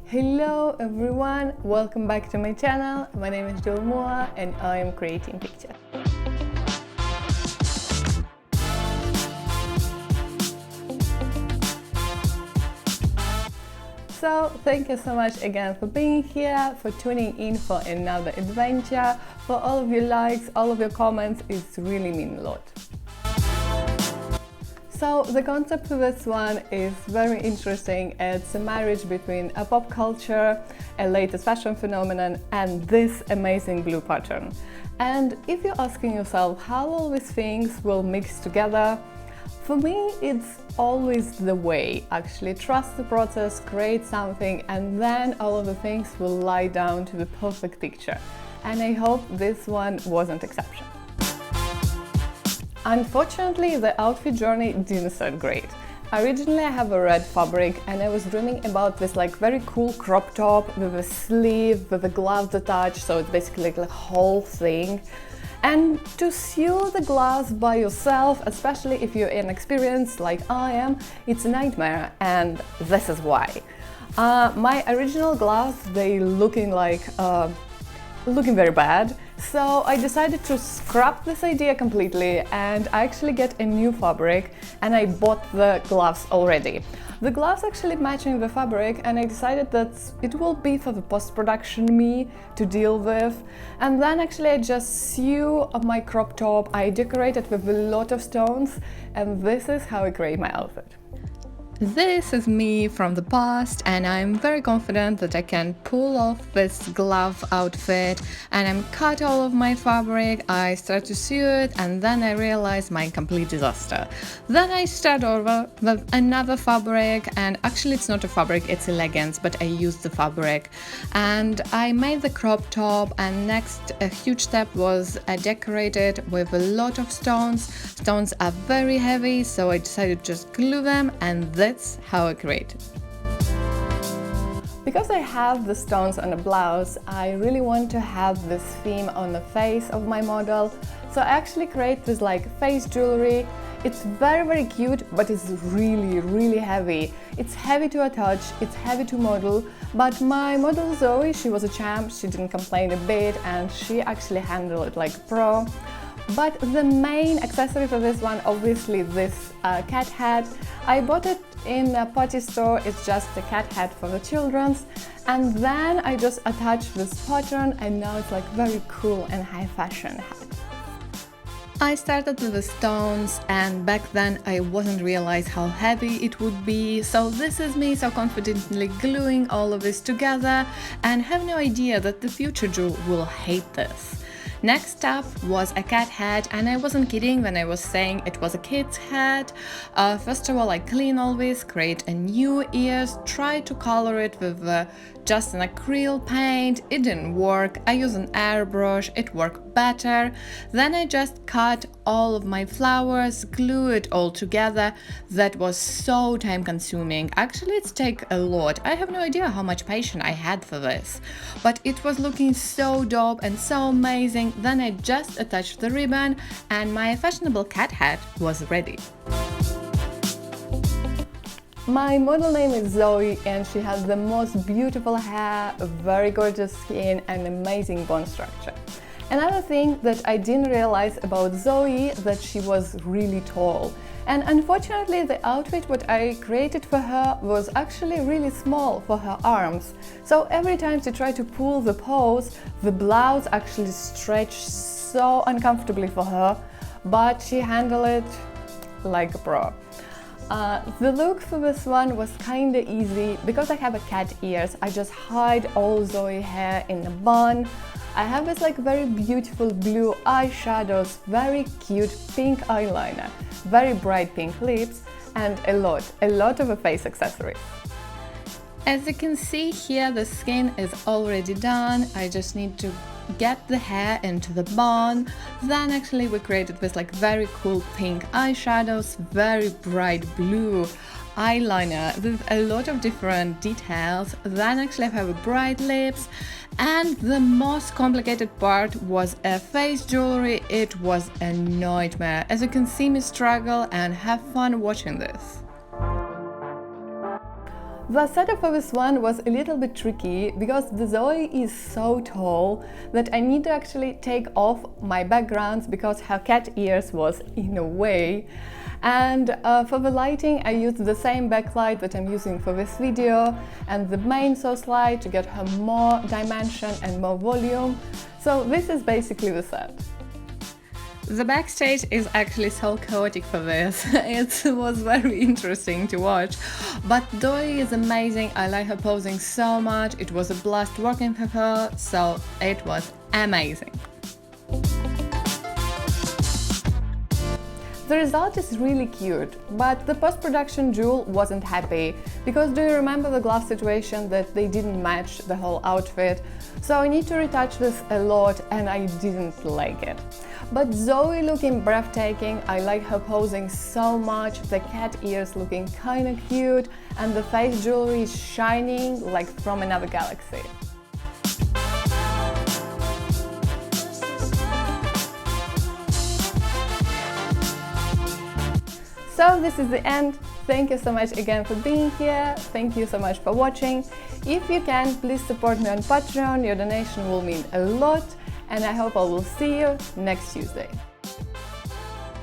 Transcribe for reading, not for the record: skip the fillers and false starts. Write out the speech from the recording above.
Hello everyone, welcome back to my channel. My name is Glamorous and I am creating pictures. So thank you so much again for being here, for tuning in for another adventure, for all of your likes, all of your comments. It really means a lot. So the concept for this one is very interesting. It's a marriage between a pop culture, a latest fashion phenomenon, and this amazing blue pattern. And if you're asking yourself how all these things will mix together, for me it's always the way. Actually, trust the process, create something, and then all of the things will lie down to the perfect picture. And I hope this one wasn't exception. Unfortunately, the outfit journey didn't start great. Originally I have a red fabric and I was dreaming about this very cool crop top with a sleeve, with the gloves attached, so it's basically like a whole thing. And to sew the gloves by yourself, especially if you're inexperienced like I am, it's a nightmare, and this is why. My original gloves, they looking very bad. So I decided to scrap this idea completely and I actually get a new fabric and I bought the gloves already. The gloves actually matching the fabric, and I decided that it will be for the post-production me to deal with. And then actually I just sew my crop top, I decorate it with a lot of stones, and this is how I create my outfit. This is me from the past, and I'm very confident that I can pull off this glove outfit. And I'm cut all of my fabric, I start to sew it, and then I realize my complete disaster. Then I start over with another fabric, and actually it's not a fabric, it's a leggings, but I used the fabric. And I made the crop top, and next a huge step was I decorated with a lot of stones. Stones are very heavy, so I decided to just glue them, and that's how I create it. Because I have the stones on the blouse, I really want to have this theme on the face of my model. So I actually create this face jewelry. It's very cute, but it's really heavy. It's heavy to attach, it's heavy to model, but my model Zoe, she was a champ, she didn't complain a bit, and she actually handled it like a pro. But the main accessory for this one, obviously this cat hat. I bought it in a potty store, it's just a cat hat for the children's, and then I just attached this pattern, and now it's very cool and high fashion hat. I started with the stones, and back then I wasn't realize how heavy it would be, so this is me so confidently gluing all of this together and have no idea that the future jewel will hate this. Next up was a cat hat, and I wasn't kidding when I was saying it was a kid's hat. First of all, I clean all this, create a new ears, try to color it with just an acrylic paint. It didn't work. I used an airbrush, it worked better. Then I just cut all of my flowers, glue it all together. That was so time consuming. Actually, it's take a lot. I have no idea how much patience I had for this, but it was looking so dope and so amazing. Then I just attached the ribbon and my fashionable cat hat was ready. My model name is Zoe, and she has the most beautiful hair, very gorgeous skin, and amazing bone structure. Another thing that I didn't realize about Zoe, that she was really tall. And unfortunately, the outfit what I created for her was actually really small for her arms. So every time she tried to pull the pose, the blouse actually stretched so uncomfortably for her, but she handled it like a pro. The look for this one was kinda easy. Because I have a cat ears, I just hide all Zoe hair in a bun. I have this very beautiful blue eyeshadows, very cute pink eyeliner, very bright pink lips, and a lot of a face accessories. As you can see here, the skin is already done. I just need to get the hair into the bun. Then actually we created this very cool pink eyeshadows, very bright blue eyeliner with a lot of different details. Then actually I have bright lips, and the most complicated part was a face jewelry. It was a nightmare. As you can see me struggle and have fun watching this. The setup for this one was a little bit tricky because the Zoe is so tall that I need to actually take off my backgrounds because her cat ears was in a way. And for the lighting I used the same backlight that I'm using for this video and the main source light to get her more dimension and more volume. So this is basically the set. The backstage is actually so chaotic for this. It was very interesting to watch. But Zoe is amazing. I like her posing so much. It was a blast working with her, so it was amazing. The result is really cute, but the post-production Jewel wasn't happy because do you remember the glove situation that they didn't match the whole outfit? So I need to retouch this a lot and I didn't like it. But Zoe looking breathtaking, I like her posing so much, the cat ears looking kinda cute and the face jewelry is shining like from another galaxy. So this is the end. Thank you so much again for being here. Thank you so much for watching. If you can, please support me on Patreon. Your donation will mean a lot. And I hope I will see you next Tuesday.